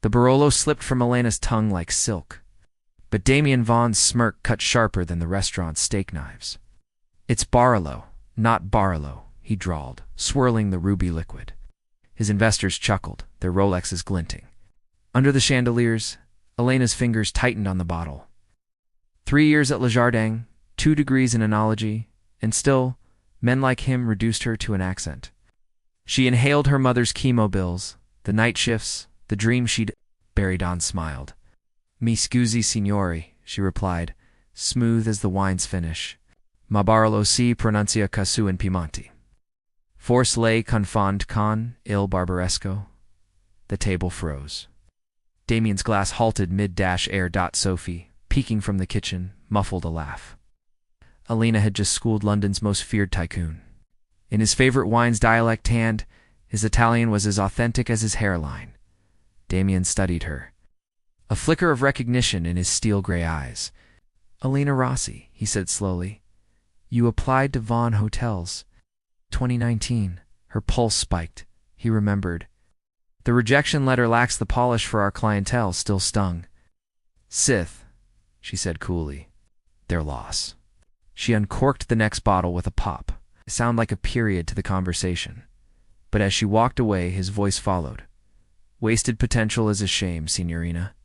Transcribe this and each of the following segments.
The Barolo slipped from Elena's tongue like silk, but Damien Vaughn's smirk cut sharper than the restaurant's steak knives. "It's Barolo, not Barolo," he drawled, swirling the ruby liquid. His investors chuckled, their Rolexes glinting. Under the chandeliers, Elena's fingers tightened on the bottle. 3 years at Le Jardin, 2 degrees in enology, and still, men like him reduced her to an accent. She inhaled her mother's chemo bills, the night shifts, the dream she'd... Baridon smiled. "Mi scusi, signori," she replied, smooth as the wine's finish. "Ma Barolo si pronuncia casu in Piemonte. Forse lei confond con il barbaresco." The table froze. Damien's glass halted mid-air. Sophie, peeking from the kitchen, muffled a laugh. Elena had just schooled London's most feared tycoon. In his favorite wine's dialect hand, his Italian was as authentic as his hairline. Damien studied her. A flicker of recognition in his steel-gray eyes. "Elena Rossi," he said slowly. "You applied to Vaughan Hotels. 2019. Her pulse spiked. He remembered. "The rejection letter lacks the polish for our clientele," still stung. "Sith," she said coolly. "Their loss." She uncorked the next bottle with a pop. It sounded like a period to the conversation. But as she walked away, his voice followed. "Wasted potential is a shame, signorina."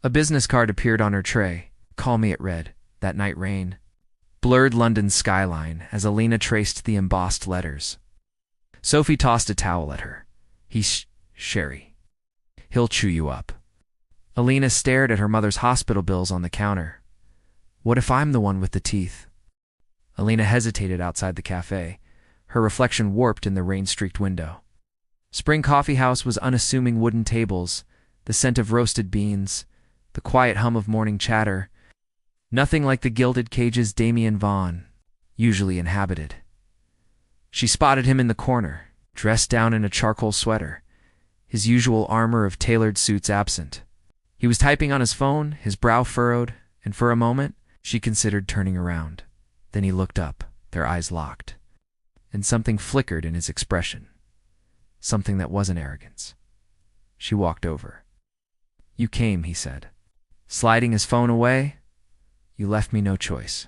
A business card appeared on her tray. "Call me," it read. That night rain blurred London's skyline as Elena traced the embossed letters. Sophie tossed a towel at her. "He's sherry. He'll chew you up." Elena stared at her mother's hospital bills on the counter. "What if I'm the one with the teeth?" Elena hesitated outside the cafe, her reflection warped in the rain-streaked window. Spring Coffee House was unassuming wooden tables, the scent of roasted beans, the quiet hum of morning chatter. Nothing like the gilded cages Damien Vaughan usually inhabited. She spotted him in the corner, dressed down in a charcoal sweater, his usual armor of tailored suits absent. He was typing on his phone, his brow furrowed, and for a moment, she considered turning around. Then he looked up, their eyes locked, and something flickered in his expression. Something that wasn't arrogance. She walked over. "You came," he said. Sliding his phone away, "You left me no choice."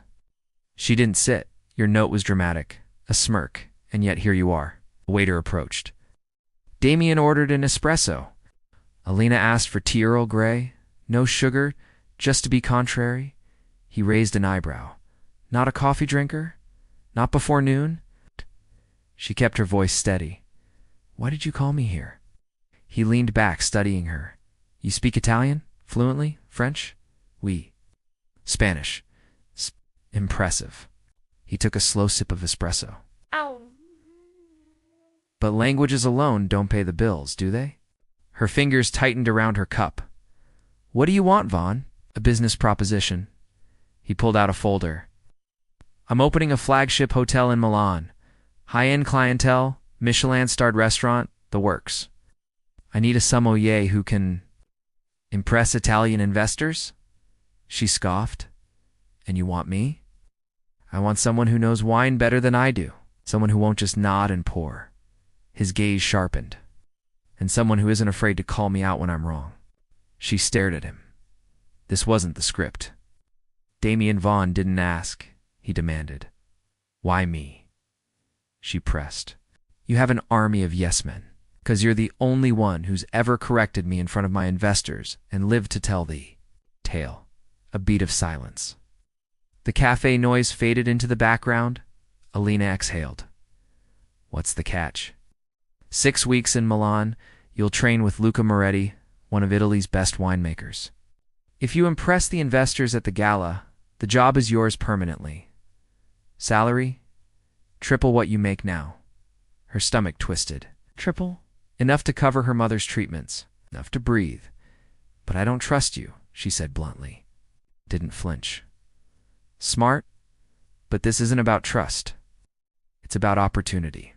She didn't sit. Your note was dramatic, a smirk, and yet here you are. A waiter approached. Damien ordered an espresso. Elena asked for tea Earl Grey, no sugar, just to be contrary. He raised an eyebrow. "Not a coffee drinker? Not before noon?" She kept her voice steady. "Why did you call me here?" He leaned back, studying her. "You speak Italian? Fluently? French?" "Oui." "Spanish?" Impressive. He took a slow sip of espresso. Ow. "But languages alone don't pay the bills, do they?" Her fingers tightened around her cup. "What do you want, Vaughan?" "A business proposition." He pulled out a folder. "I'm opening a flagship hotel in Milan. High-end clientele, Michelin-starred restaurant, the works. I need a sommelier who can impress Italian investors." She scoffed. "And you want me?" "I want someone who knows wine better than I do. Someone who won't just nod and pour." His gaze sharpened. "And someone who isn't afraid to call me out when I'm wrong." She stared at him. This wasn't the script. Damien Vaughan didn't ask. He demanded. "Why me?" She pressed. "You have an army of yes-men, 'cause you're the only one who's ever corrected me in front of my investors and lived to tell the tale." A beat of silence. The cafe noise faded into the background. Elena exhaled. "What's the catch?" 6 weeks in Milan, you'll train with Luca Moretti, one of Italy's best winemakers. If you impress the investors at the gala, the job is yours permanently. Salary? Triple what you make now." Her stomach twisted. "Triple?" "Enough to cover her mother's treatments. Enough to breathe. But I don't trust you," she said bluntly. Didn't flinch. "Smart? But this isn't about trust. It's about opportunity."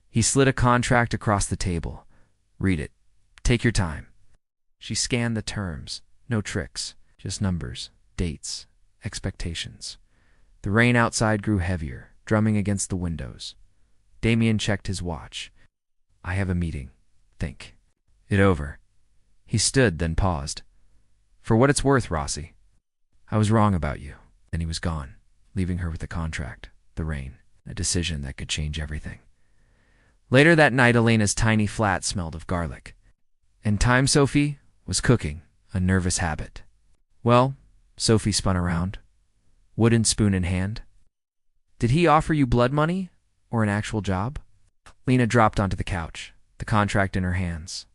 He slid a contract across the table. "Read it. Take your time." She scanned the terms. No tricks. Just numbers, dates, expectations. The rain outside grew heavier, drumming against the windows. Damien checked his watch. "I have a meeting. Think it over." He stood, then paused. For what it's worth, Rossi. I was wrong about you. Then he was gone, leaving her with the contract, the rain, a decision that could change everything. Later that night, Elena's tiny flat smelled of garlic. And time Sophie was cooking, a nervous habit. Well, Sophie spun around, wooden spoon in hand. Did he offer you blood money or an actual job? Lena dropped onto the couch, the contract in her hands.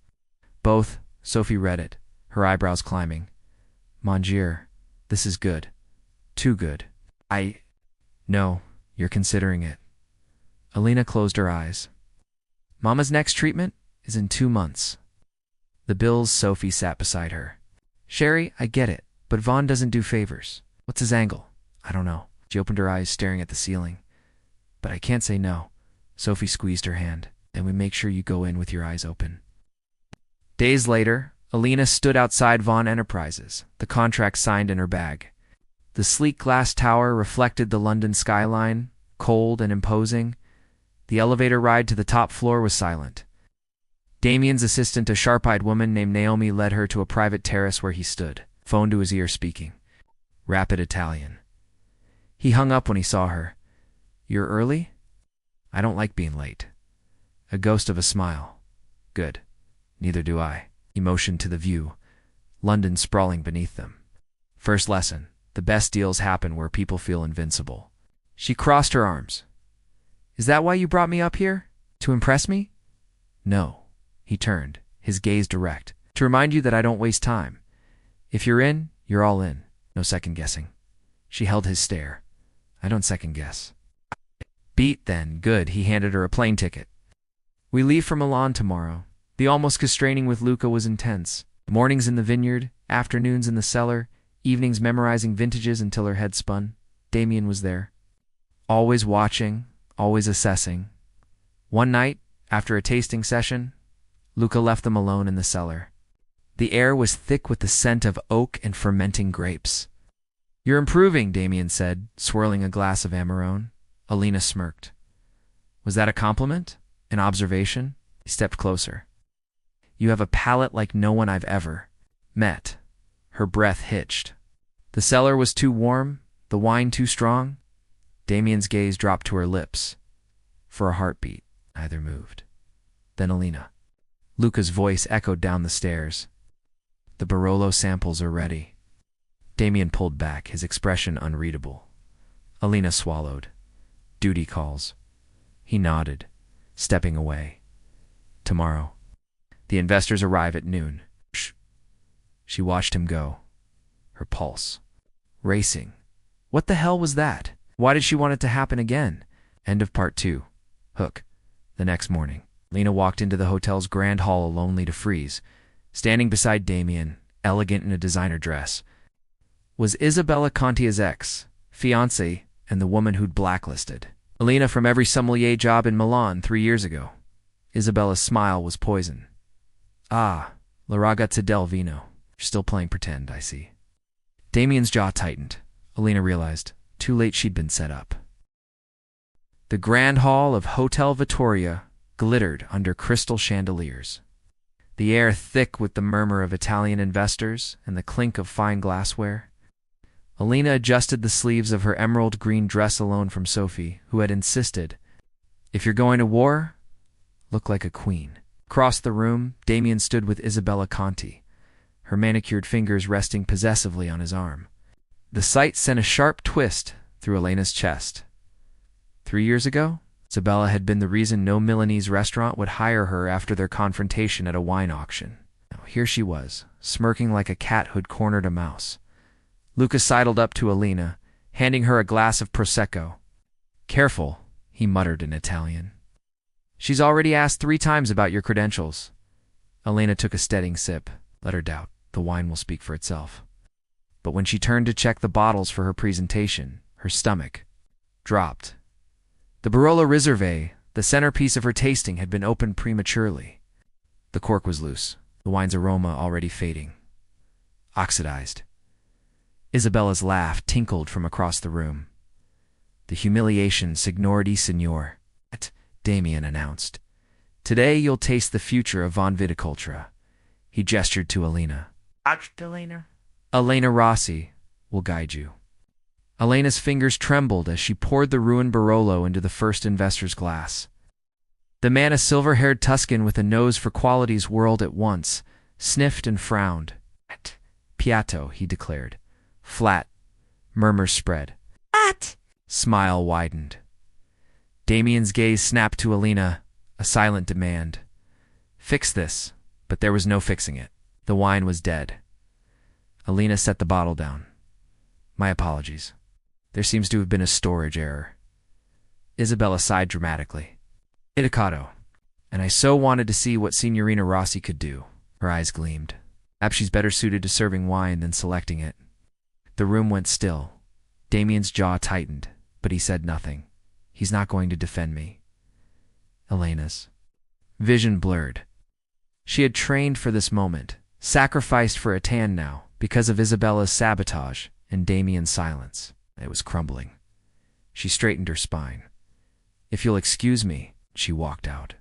Both. Sophie read it, her eyebrows climbing. Mon Dieu, this is good. Too good. No, you're considering it. Alina closed her eyes. Mama's next treatment is in 2 months. The bills. Sophie sat beside her. Sherry, I get it, but Vaughn doesn't do favors. What's his angle? I don't know. She opened her eyes, staring at the ceiling. But I can't say no. Sophie squeezed her hand. Then we make sure you go in with your eyes open. Days later, Alina stood outside Vaughn Enterprises, the contract signed in her bag. The sleek glass tower reflected the London skyline, cold and imposing. The elevator ride to the top floor was silent. Damien's assistant, a sharp-eyed woman named Naomi, led her to a private terrace where he stood, phone to his ear, speaking. Rapid Italian. He hung up when he saw her. You're early? I don't like being late. A ghost of a smile. Good. Neither do I. He motioned to the view, London sprawling beneath them. First lesson. The best deals happen where people feel invincible. She crossed her arms. Is that why you brought me up here? To impress me? No. He turned, his gaze direct. To remind you that I don't waste time. If you're in, you're all in. No second guessing. She held his stare. I don't second guess. Beat then. Good. He handed her a plane ticket. We leave for Milan tomorrow. The almost constraining with Luca was intense. Mornings in the vineyard, afternoons in the cellar, evenings memorizing vintages until her head spun. Damien was there. Always watching, always assessing. One night, after a tasting session, Luca left them alone in the cellar. The air was thick with the scent of oak and fermenting grapes. You're improving, Damien said, swirling a glass of Amarone. Alina smirked. Was that a compliment? An observation? He stepped closer. You have a palate like no one I've ever met. Her breath hitched. The cellar was too warm, the wine too strong. Damien's gaze dropped to her lips. For a heartbeat, neither moved. Then Alina. Luca's voice echoed down the stairs. The Barolo samples are ready. Damien pulled back, his expression unreadable. Alina swallowed. Duty calls. He nodded, stepping away. Tomorrow. The investors arrive at noon. Shh. She watched him go. Her pulse. Racing. What the hell was that? Why did she want it to happen again? End of part 2. Hook. The next morning, Lena walked into the hotel's grand hall alone to freeze. Standing beside Damien, elegant in a designer dress, was Isabella Conti's ex, fiancée, and the woman who'd blacklisted Alina from every sommelier job in Milan 3 years ago. Isabella's smile was poison. Ah, la ragazza del vino. You're still playing pretend, I see. Damien's jaw tightened. Alina realized, too late she'd been set up. The grand hall of Hotel Vittoria glittered under crystal chandeliers. The air thick with the murmur of Italian investors and the clink of fine glassware. Alina adjusted the sleeves of her emerald green dress alone from Sophie, who had insisted, if you're going to war, look like a queen. Across the room, Damien stood with Isabella Conti, her manicured fingers resting possessively on his arm. The sight sent a sharp twist through Elena's chest. 3 years ago, Isabella had been the reason no Milanese restaurant would hire her after their confrontation at a wine auction. Now here she was, smirking like a cat who'd cornered a mouse. Luca sidled up to Alina, handing her a glass of Prosecco. Careful, he muttered in Italian. She's already asked 3 times about your credentials. Elena took a steadying sip. Let her doubt. The wine will speak for itself. But when she turned to check the bottles for her presentation, her stomach dropped. The Barolo Riserve, the centerpiece of her tasting, had been opened prematurely. The cork was loose, the wine's aroma already fading. Oxidized. Isabella's laugh tinkled from across the room. The humiliation, signority signor, Damien announced. Today you'll taste the future of Von Viticultura. He gestured to Elena. Elena? Elena Rossi will guide you. Elena's fingers trembled as she poured the ruined Barolo into the first investor's glass. The man, a silver-haired Tuscan with a nose for qualities, whirled at once, sniffed and frowned. Piatto, he declared. Flat. Murmurs spread. What? Smile widened. Damien's gaze snapped to Elena, a silent demand. Fix this, but there was no fixing it. The wine was dead. Elena set the bottle down. My apologies. There seems to have been a storage error. Isabella sighed dramatically. Educato. And I so wanted to see what Signorina Rossi could do. Her eyes gleamed. Perhaps she's better suited to serving wine than selecting it. The room went still. Damien's jaw tightened, but he said nothing. He's not going to defend me. Elena's vision blurred. She had trained for this moment, sacrificed for a tan now, because of Isabella's sabotage and Damien's silence. It was crumbling. She straightened her spine. If you'll excuse me, she walked out.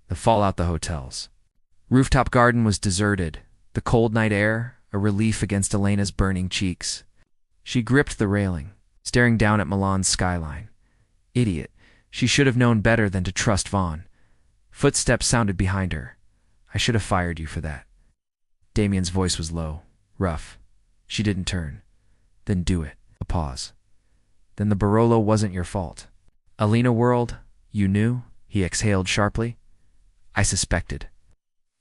The fallout the hotels. Rooftop garden was deserted, the cold night air a relief against Elena's burning cheeks. She gripped the railing, staring down at Milan's skyline. Idiot. She should have known better than to trust Vaughn. Footsteps sounded behind her. I should have fired you for that. Damien's voice was low, rough. She didn't turn. Then do it. A pause. Then the Barolo wasn't your fault. Elena whirled. You knew? He exhaled sharply. I suspected.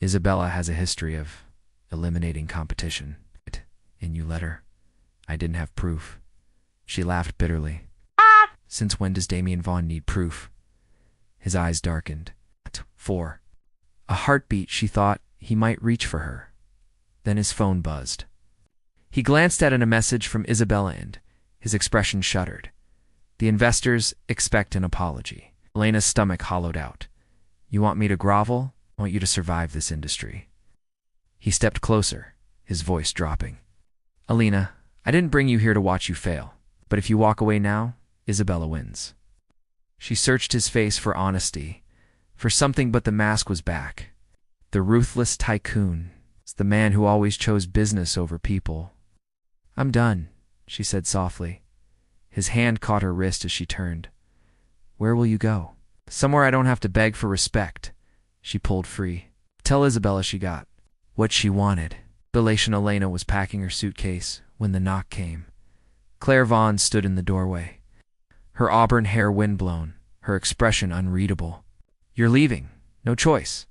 Isabella has a history of eliminating competition. And you let her. I didn't have proof. She laughed bitterly. Since when does Damien Vaughn need proof? His eyes darkened. 4. A heartbeat, she thought he might reach for her. Then his phone buzzed. He glanced at a message from Isabella and his expression shuddered. The investors expect an apology. Elena's stomach hollowed out. You want me to grovel? I want you to survive this industry. He stepped closer, his voice dropping. Elena, I didn't bring you here to watch you fail. But if you walk away now, Isabella wins. She searched his face for honesty, for something, but the mask was back. The ruthless tycoon, the man who always chose business over people. I'm done, she said softly. His hand caught her wrist as she turned. Where will you go? Somewhere I don't have to beg for respect. She pulled free. Tell Isabella she got what she wanted. Elation Elena was packing her suitcase when the knock came. Claire Vaughn stood in the doorway, her auburn hair windblown, her expression unreadable. You're leaving. No choice.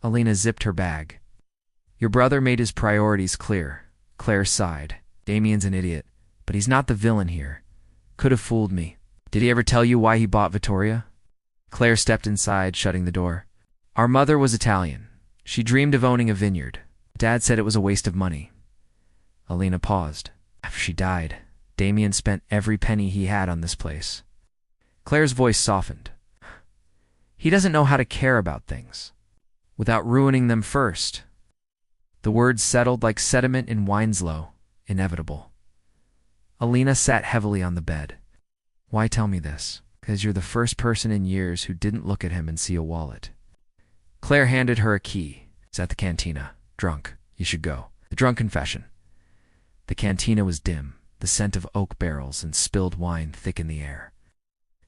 Elena zipped her bag. Your brother made his priorities clear. Claire sighed. Damien's an idiot, but he's not the villain here. Could have fooled me. Did he ever tell you why he bought Vittoria? Claire stepped inside, shutting the door. Our mother was Italian. She dreamed of owning a vineyard. Dad said it was a waste of money. Elena paused. After she died, Damien spent every penny he had on this place. Claire's voice softened. He doesn't know how to care about things without ruining them first. The words settled like sediment in Winslow, inevitable. Elena sat heavily on the bed. Why tell me this? Because you're the first person in years who didn't look at him and see a wallet. Claire handed her a key. It's at the cantina. Drunk. You should go. The drunk confession. The cantina was dim, the scent of oak barrels and spilled wine thick in the air.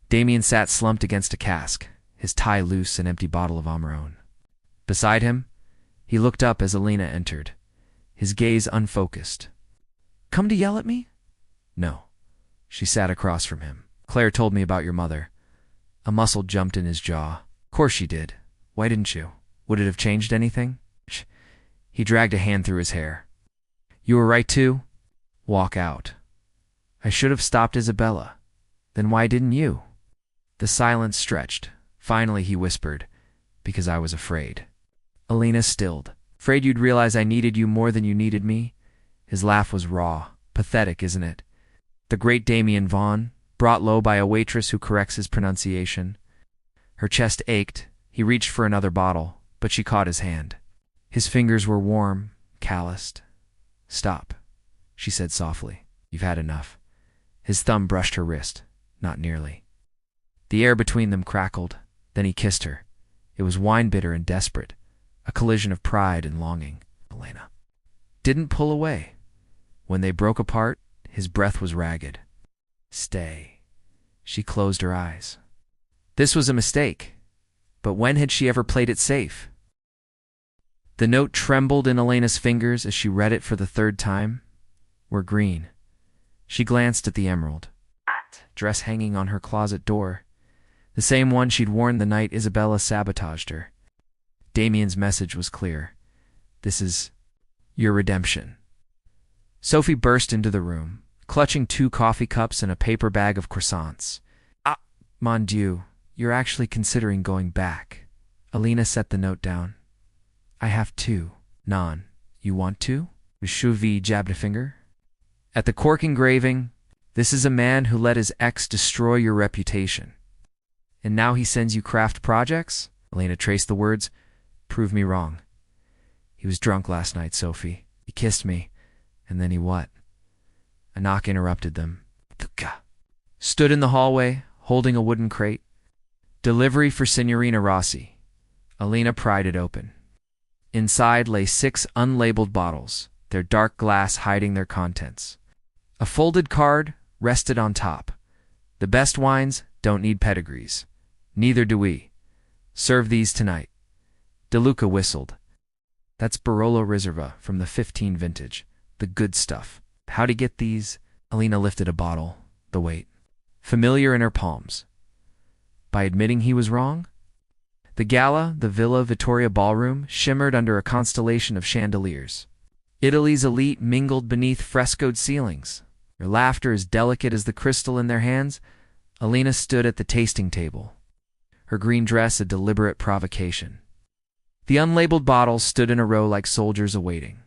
Damien sat slumped against a cask, his tie loose, an empty bottle of Amarone. Beside him, he looked up as Elena entered, his gaze unfocused. Come to yell at me? No. She sat across from him. Claire told me about your mother. A muscle jumped in his jaw. Of course she did. Why didn't you? Would it have changed anything? He dragged a hand through his hair. You were right to walk out. I should have stopped Isabella. Then why didn't you? The silence stretched. Finally he whispered, because I was afraid. Elena stilled. Afraid you'd realize I needed you more than you needed me? His laugh was raw. Pathetic, isn't it? The great Damien Vaughn, brought low by a waitress who corrects his pronunciation. Her chest ached. He reached for another bottle, but she caught his hand. His fingers were warm, calloused. Stop, she said softly. You've had enough. His thumb brushed her wrist. Not nearly. The air between them crackled. Then he kissed her. It was wine-bitter and desperate, a collision of pride and longing. Elena didn't pull away. When they broke apart, his breath was ragged. Stay. She closed her eyes. This was a mistake. But when had she ever played it safe? The note trembled in Elena's fingers as she read it for the third time. Were green. She glanced at the emerald dress hanging on her closet door, the same one she'd worn the night Isabella sabotaged her. Damien's message was clear. This is your redemption. Sophie burst into the room, clutching 2 coffee cups and a paper bag of croissants. Ah, mon Dieu, you're actually considering going back. Elena set the note down. I have to. Non, you want to? Chauvi jabbed a finger. At the cork engraving, this is a man who let his ex destroy your reputation. And now he sends you craft projects? Elena traced the words. Prove me wrong. He was drunk last night, Sophie. He kissed me. And then he what? A knock interrupted them. Tuka stood in the hallway, holding a wooden crate. Delivery for Signorina Rossi. Elena pried it open. Inside lay 6 unlabeled bottles, their dark glass hiding their contents. A folded card rested on top. The best wines don't need pedigrees. Neither do we. Serve these tonight. De Luca whistled. That's Barolo Riserva from the 15 vintage. The good stuff. How'd he get these? Elena lifted a bottle, the weight familiar in her palms. By admitting he was wrong? The gala, the Villa Vittoria ballroom, shimmered under a constellation of chandeliers. Italy's elite mingled beneath frescoed ceilings. Their laughter as delicate as the crystal in their hands. Elena stood at the tasting table, her green dress a deliberate provocation. The unlabeled bottles stood in a row like soldiers awaiting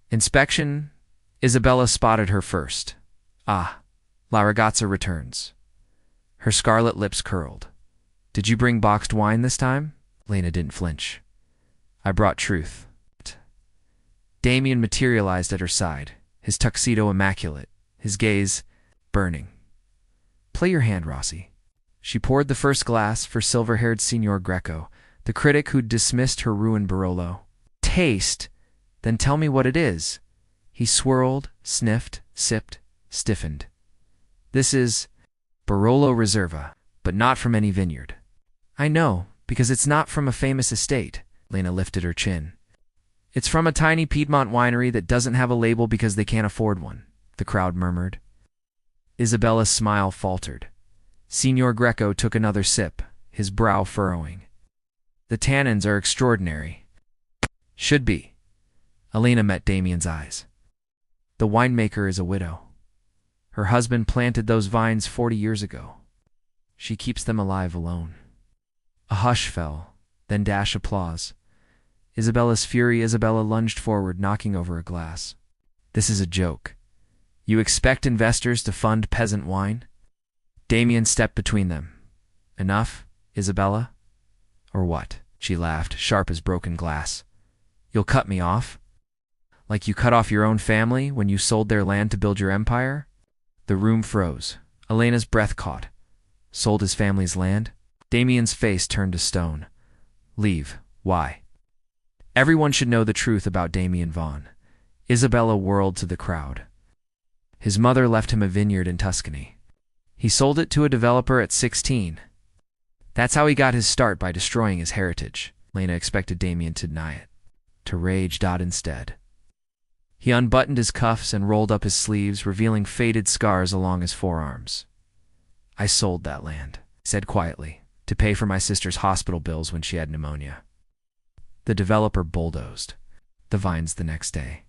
inspection. Isabella spotted her first. Ah, La Ragazza returns. Her scarlet lips curled. Did you bring boxed wine this time? Elena didn't flinch. I brought truth. Damien materialized at her side, his tuxedo immaculate, his gaze burning. Play your hand, Rossi. She poured the first glass for silver-haired Signor Greco, the critic who'd dismissed her ruined Barolo. Taste, then tell me what it is. He swirled, sniffed, sipped, stiffened. This is Barolo Riserva, but not from any vineyard. I know, because it's not from a famous estate. Lena lifted her chin. It's from a tiny Piedmont winery that doesn't have a label because they can't afford one, the crowd murmured. Isabella's smile faltered. Signor Greco took another sip, his brow furrowing. The tannins are extraordinary. Should be. Elena met Damien's eyes. The winemaker is a widow. Her husband planted those vines 40 years ago. She keeps them alive alone. A hush fell, then dash applause. Isabella lunged forward, knocking over a glass. This is a joke. You expect investors to fund peasant wine? Damien stepped between them. Enough, Isabella? Or what? She laughed, sharp as broken glass. You'll cut me off? Like you cut off your own family when you sold their land to build your empire? The room froze. Elena's breath caught. Sold his family's land? Damien's face turned to stone. Leave. Why? Everyone should know the truth about Damien Vaughn. Isabella whirled to the crowd. His mother left him a vineyard in Tuscany. He sold it to a developer at 16. That's how he got his start, by destroying his heritage. Lena expected Damien to deny it, to rage. Instead. He unbuttoned his cuffs and rolled up his sleeves, revealing faded scars along his forearms. I sold that land, he said quietly, to pay for my sister's hospital bills when she had pneumonia. The developer bulldozed the vines the next day.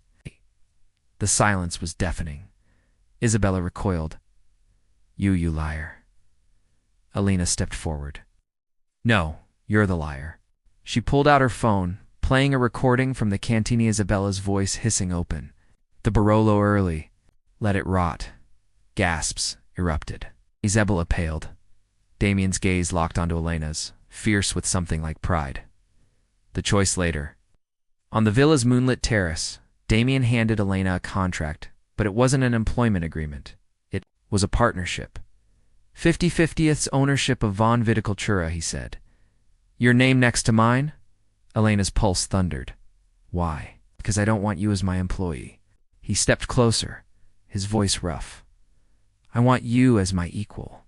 The silence was deafening. Isabella recoiled. You liar. Elena stepped forward. No, you're the liar. She pulled out her phone, playing a recording from the cantina. Isabella's voice hissing open. The Barolo early. Let it rot. Gasps erupted. Isabella paled. Damien's gaze locked onto Elena's, fierce with something like pride. The choice later. On the villa's moonlit terrace, Damien handed Elena a contract, but it wasn't an employment agreement. It was a partnership. 50/50ths ownership of Von Viticultura, he said. Your name next to mine? Elena's pulse thundered. Why? because I don't want you as my employee." He stepped closer, his voice rough. "I want you as my equal."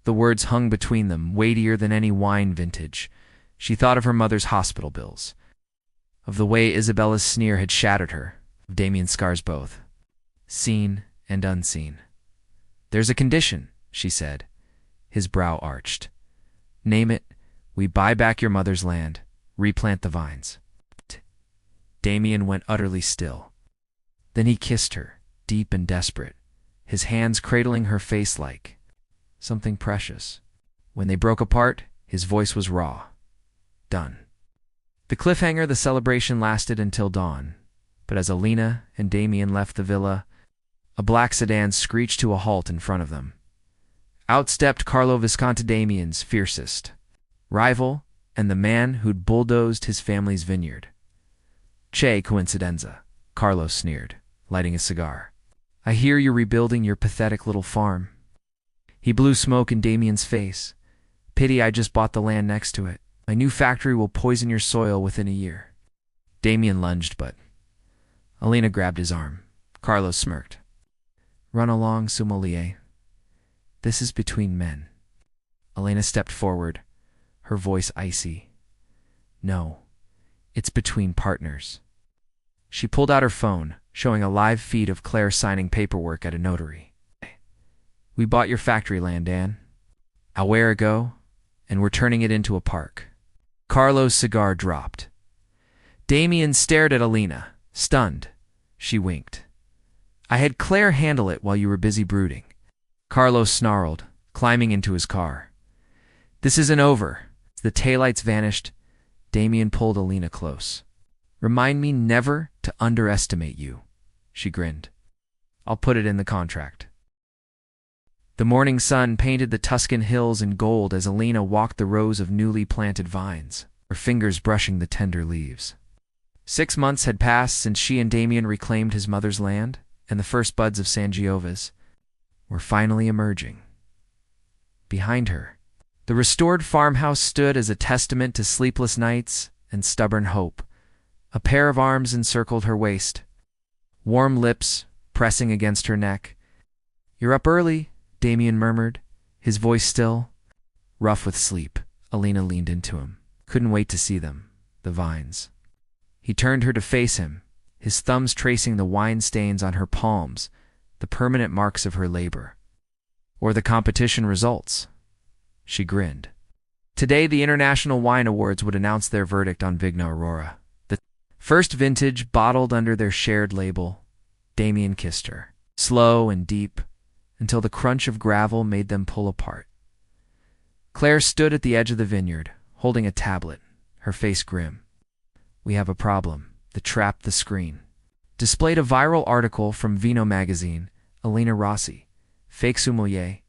The words hung between them, weightier than any wine vintage. She thought of her mother's hospital bills, of the way Isabella's sneer had shattered her, of Damien's scars both, seen and unseen. "There's a condition," she said. His brow arched. "Name it. We buy back your mother's land, replant the vines." Damien went utterly still. Then he kissed her, deep and desperate, his hands cradling her face like something precious. When they broke apart, his voice was raw. Done. The cliffhanger, the celebration lasted until dawn, but as Alina and Damien left the villa, a black sedan screeched to a halt in front of them. Out stepped Carlo Visconti, Damien's fiercest rival and the man who'd bulldozed his family's vineyard. "Che coincidenza," Carlo sneered, lighting a cigar. "I hear you're rebuilding your pathetic little farm." He blew smoke in Damien's face. "Pity I just bought the land next to it. My new factory will poison your soil within a year." Damien lunged, but Alina grabbed his arm. Carlo smirked. "Run along, sommelier. This is between men." Alina stepped forward, her voice icy. "No, it's between partners." She pulled out her phone, showing a live feed of Claire signing paperwork at a notary. "We bought your factory land, Anne, a year ago, and we're turning it into a park." Carlo's cigar dropped. Damien stared at Alina, stunned. She winked. "I had Claire handle it while you were busy brooding." Carlo snarled, climbing into his car. "This isn't over." As the taillights vanished, Damien pulled Alina close. "Remind me never to underestimate you," she grinned. "I'll put it in the contract." The morning sun painted the Tuscan hills in gold as Alina walked the rows of newly planted vines, her fingers brushing the tender leaves. 6 months had passed since she and Damien reclaimed his mother's land, and the first buds of Sangiova's were finally emerging. Behind her, the restored farmhouse stood as a testament to sleepless nights and stubborn hope. A pair of arms encircled her waist, warm lips pressing against her neck. "You're up early," Damien murmured, his voice still, rough with sleep. Alina leaned into him. Couldn't wait to see them, the vines. He turned her to face him, his thumbs tracing the wine stains on her palms, the permanent marks of her labor. "Or the competition results." She grinned. Today the International Wine Awards would announce their verdict on Vigna Aurora. The first vintage bottled under their shared label. Damien kissed her, slow and deep, until the crunch of gravel made them pull apart. Claire stood at the edge of the vineyard, holding a tablet, her face grim. "We have a problem. The trap, the screen." Displayed a viral article from Vino magazine, Alina Rossi, fake sommelier.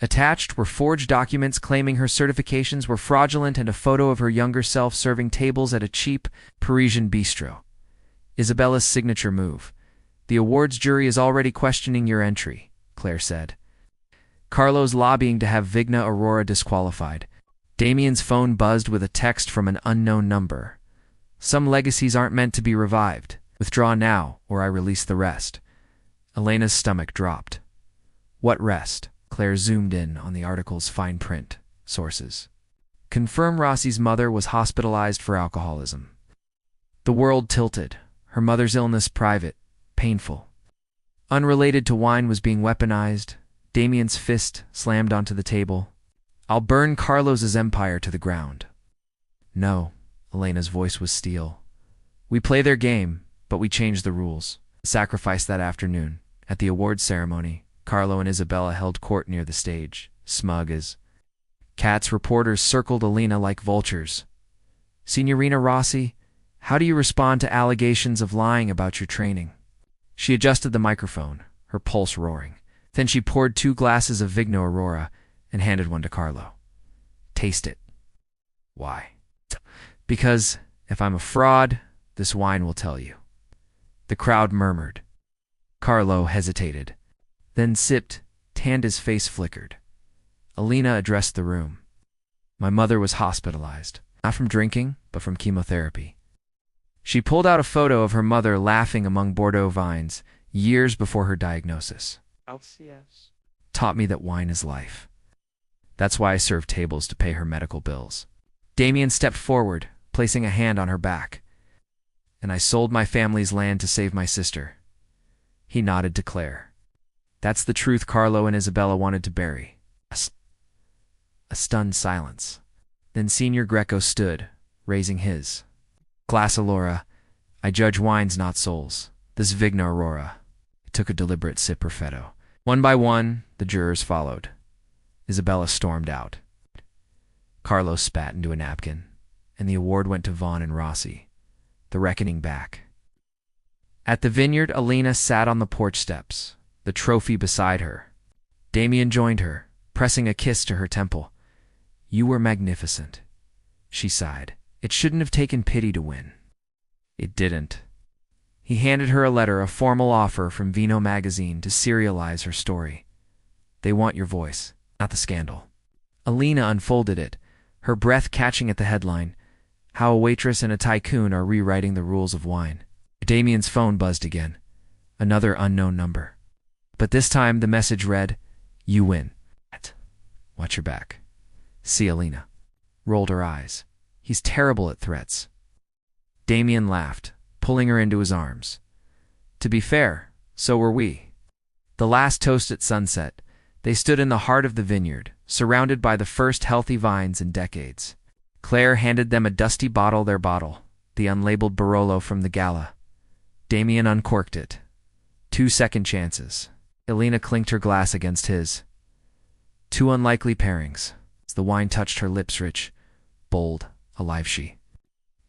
Attached were forged documents claiming her certifications were fraudulent and a photo of her younger self serving tables at a cheap Parisian bistro. "Isabella's signature move. The awards jury is already questioning your entry," Claire said. "Carlo's lobbying to have Vigna Aurora disqualified." Damien's phone buzzed with a text from an unknown number. "Some legacies aren't meant to be revived. Withdraw now, or I release the rest." Elena's stomach dropped. "What rest?" Claire zoomed in on the article's fine print. Sources. "Confirm Rossi's mother was hospitalized for alcoholism." The world tilted. Her mother's illness private, painful. Unrelated to wine was being weaponized. Damien's fist slammed onto the table. "I'll burn Carlos's empire to the ground." "No," Elena's voice was steel. "We play their game, but we change the rules." Sacrifice that afternoon. At the awards ceremony, Carlo and Isabella held court near the stage, smug as cats. Reporters circled Alina like vultures. "Signorina Rossi, how do you respond to allegations of lying about your training?" She adjusted the microphone, her pulse roaring. Then she poured 2 glasses of Vigna Aurora and handed one to Carlo. "Taste it." "Why?" "Because if I'm a fraud, this wine will tell you." The crowd murmured. Carlo hesitated, then sipped, tanned his face flickered. Alina addressed the room. "My mother was hospitalized, not from drinking, but from chemotherapy." She pulled out a photo of her mother laughing among Bordeaux vines years before her diagnosis. LCS. Taught me that wine is life. That's why I serve tables to pay her medical bills. Damien stepped forward, placing a hand on her back. And I sold my family's land to save my sister. He nodded to Claire. That's the truth Carlo and Isabella wanted to bury. A stunned silence. Then Senior Greco stood, raising his glass. Allura, I judge wines, not souls. This Vigna Aurora. He took a deliberate sip perfetto. One by one, the jurors followed. Isabella stormed out. Carlo spat into a napkin, and the award went to Vaughn and Rossi. The reckoning back. At the vineyard, Alina sat on the porch steps, the trophy beside her. Damien joined her, pressing a kiss to her temple. You were magnificent, she sighed. It shouldn't have taken pity to win. It didn't. He handed her a letter, a formal offer from Vino magazine to serialize her story. They want your voice, not the scandal. Alina unfolded it, her breath catching at the headline, How a Waitress and a Tycoon Are Rewriting the Rules of Wine. Damien's phone buzzed again. Another unknown number. But this time the message read, You win. Watch your back. See, Alina rolled her eyes. He's terrible at threats. Damien laughed, pulling her into his arms. To be fair, so were we. The last toast at sunset, they stood in the heart of the vineyard, surrounded by the first healthy vines in decades. Claire handed them a dusty bottle, their bottle, the unlabeled Barolo from the gala. Damien uncorked it. 2 second chances. Alina clinked her glass against his. 2 unlikely pairings. As the wine touched her lips, rich, bold, alive, she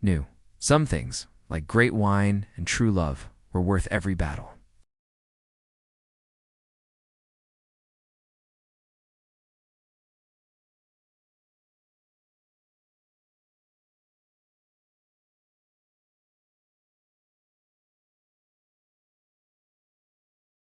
knew. Some things, like great wine and true love, were worth every battle.